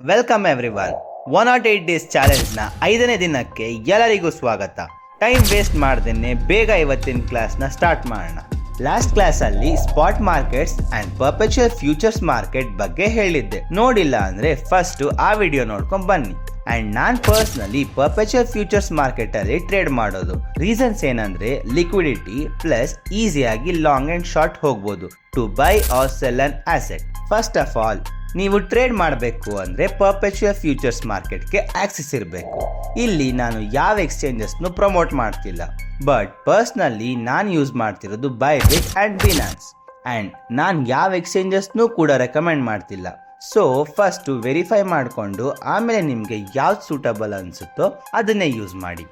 Welcome everyone. 108 days ಚಾಲೆಂಜ್ನ 5ನೇ ದಿನಕ್ಕೆ ಎಲ್ಲರಿಗೂ ಸ್ವಾಗತ. ಟೈಮ್ ವೇಸ್ಟ್ ಮಾಡ್ದೇನೆ ಬೇಗ ಇವತ್ತಿನ ಕ್ಲಾಸ್ನ ಸ್ಟಾರ್ಟ್ ಮಾಡೋಣ. ಲಾಸ್ಟ್ ಕ್ಲಾಸಲ್ಲಿ spot markets and perpetual futures market ಬಗ್ಗೆ ಹೇಳಿದ್ದೆ. ನೋಡಿಲ್ಲ ಅಂದರೆ ಫಸ್ಟು ಆ ವಿಡಿಯೋ ನೋಡ್ಕೊಂಡು ಬನ್ನಿ. ಆ್ಯಂಡ್ ನಾನು ಪರ್ಸ್ನಲಿ ಪರ್ಪೆಚುಯಲ್ ಫ್ಯೂಚರ್ಸ್ ಮಾರ್ಕೆಟಲ್ಲಿ ಟ್ರೇಡ್ ಮಾಡೋದು. ರೀಸನ್ಸ್ ಏನಂದರೆ ಲಿಕ್ವಿಡಿಟಿ ಪ್ಲಸ್ ಈಸಿಯಾಗಿ ಲಾಂಗ್ ಆ್ಯಂಡ್ ಶಾರ್ಟ್ ಹೋಗ್ಬೋದು to buy or sell an asset. First of all ನೀವು ಟ್ರೇಡ್ ಮಾಡಬೇಕು ಅಂದರೆ ಪರ್ಪೆಚುಯಲ್ ಫ್ಯೂಚರ್ಸ್ ಮಾರ್ಕೆಟ್ಗೆ ಆಕ್ಸೆಸ್ ಇರಬೇಕು. ಇಲ್ಲಿ ನಾನು ಯಾವ ಎಕ್ಸ್ಚೇಂಜಸ್ನು ಪ್ರಮೋಟ್ ಮಾಡ್ತಿಲ್ಲ, ಬಟ್ ಪರ್ಸ್ನಲಿ ನಾನು ಯೂಸ್ ಮಾಡ್ತಿರೋದು ಬೈಬಿಟ್ ಆ್ಯಂಡ್ ಬಿನಾನ್ಸ್. ಆ್ಯಂಡ್ ನಾನು ಯಾವ ಎಕ್ಸ್ಚೇಂಜಸ್ನೂ ಕೂಡ ರೆಕಮೆಂಡ್ ಮಾಡ್ತಿಲ್ಲ. ಸೊ ಫಸ್ಟು ವೆರಿಫೈ ಮಾಡಿಕೊಂಡು ಆಮೇಲೆ ನಿಮಗೆ ಯಾವ್ದು ಸೂಟಬಲ್ ಅನಿಸುತ್ತೋ ಅದನ್ನೇ ಯೂಸ್ ಮಾಡಿ.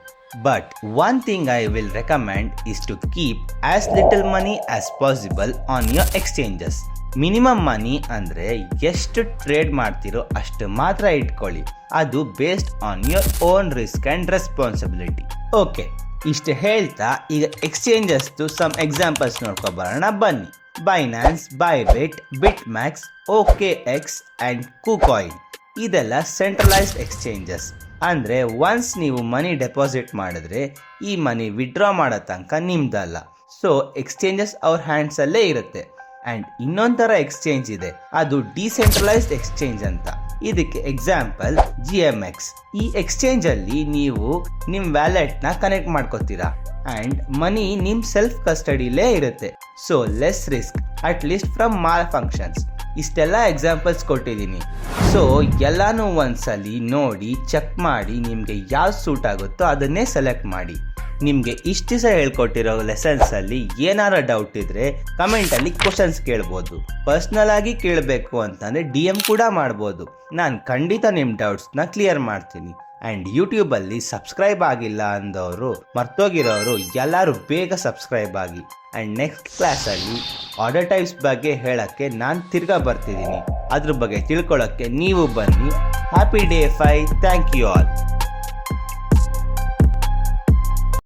But one thing I will recommend is to keep as little money as possible on your exchanges. Minimum money ಅಂದರೆ ಎಷ್ಟು ಟ್ರೇಡ್ ಮಾಡ್ತಿರೋ ಅಷ್ಟು ಮಾತ್ರ ಇಟ್ಕೊಳ್ಳಿ. ಅದು based on your own risk and responsibility. Okay, ಇಷ್ಟು ಹೇಳ್ತಾ ಈಗ ಎಕ್ಸ್ಚೇಂಜಸ್ದು ಸಮ್ ಎಕ್ಸಾಂಪಲ್ಸ್ ನೋಡ್ಕೊಬರೋಣ ಬನ್ನಿ. Binance, Bybit, BitMEX, OKX and KuCoin ಇದೆಲ್ಲ ಸೆಂಟ್ರಲೈಸ್ಡ್ ಎಕ್ಸ್ಚೇಂಜಸ್. ಅಂದರೆ ಒನ್ಸ್ ನೀವು ಮನಿ ಡೆಪಾಸಿಟ್ ಮಾಡಿದ್ರೆ ಈ ಮನಿ ವಿಡ್ರಾ ಮಾಡೋ ತನಕ ನಿಮ್ದಲ್ಲ. ಸೊ ಎಕ್ಸ್ಚೇಂಜಸ್ ಅವ್ರ ಹ್ಯಾಂಡ್ಸಲ್ಲೇ ಇರುತ್ತೆ. ಆ್ಯಂಡ್ ಇನ್ನೊಂದು ಥರ ಎಕ್ಸ್ಚೇಂಜ್ ಇದೆ, ಅದು ಡಿಸೆಂಟ್ರಲೈಸ್ಡ್ ಎಕ್ಸ್ಚೇಂಜ್ ಅಂತ. ಇದಕ್ಕೆ ಎಕ್ಸಾಂಪಲ್ GMX. ಈ ಎಕ್ಸ್ಚೇಂಜಲ್ಲಿ ನೀವು ನಿಮ್ಮ ವ್ಯಾಲೆಟ್ನ ಕನೆಕ್ಟ್ ಮಾಡ್ಕೋತೀರಾ ಆ್ಯಂಡ್ ಮನಿ ನಿಮ್ಮ ಸೆಲ್ಫ್ ಕಸ್ಟಡಿಲೇ ಇರುತ್ತೆ. So less risk at least from mall functions. ಇಷ್ಟೆಲ್ಲ ಎಕ್ಸಾಂಪಲ್ಸ್ ಕೊಟ್ಟಿದ್ದೀನಿ. ಸೊ ಎಲ್ಲನೂ ಒಂದ್ಸಲಿ ನೋಡಿ ಚೆಕ್ ಮಾಡಿ ನಿಮಗೆ ಯಾವ್ದು ಸೂಟ್ ಆಗುತ್ತೋ ಅದನ್ನೇ ಸೆಲೆಕ್ಟ್ ಮಾಡಿ. ನಿಮಗೆ ಇಷ್ಟು ದಿವಸ ಹೇಳ್ಕೊಟ್ಟಿರೋ ಲೆಸನ್ಸಲ್ಲಿ ಏನಾರ ಡೌಟ್ ಇದ್ದರೆ ಕಮೆಂಟಲ್ಲಿ ಕ್ವಶನ್ಸ್ ಕೇಳ್ಬೋದು. ಪರ್ಸ್ನಲ್ ಆಗಿ ಕೇಳಬೇಕು ಅಂತಂದರೆ DM ಕೂಡ ಮಾಡ್ಬೋದು. ನಾನು ಖಂಡಿತ ನಿಮ್ಮ ಡೌಟ್ಸ್ನ ಕ್ಲಿಯರ್ ಮಾಡ್ತೀನಿ. ಆ್ಯಂಡ್ ಯೂಟ್ಯೂಬಲ್ಲಿ ಸಬ್ಸ್ಕ್ರೈಬ್ ಆಗಿಲ್ಲ ಅಂದವರು, ಮರ್ತೋಗಿರೋರು ಎಲ್ಲರೂ ಬೇಗ ಸಬ್ಸ್ಕ್ರೈಬ್ ಆಗಿ. ಆ್ಯಂಡ್ ನೆಕ್ಸ್ಟ್ ಕ್ಲಾಸಲ್ಲಿ ಆರ್ಡರ್ ಟೈಪ್ಸ್ ಬಗ್ಗೆ ಹೇಳೋಕ್ಕೆ ನಾನು ತಿರ್ಗಾ ಬರ್ತಿದ್ದೀನಿ. ಅದ್ರ ಬಗ್ಗೆ ತಿಳ್ಕೊಳ್ಳೋಕ್ಕೆ ನೀವು ಬನ್ನಿ. Happy day 5. Thank you all.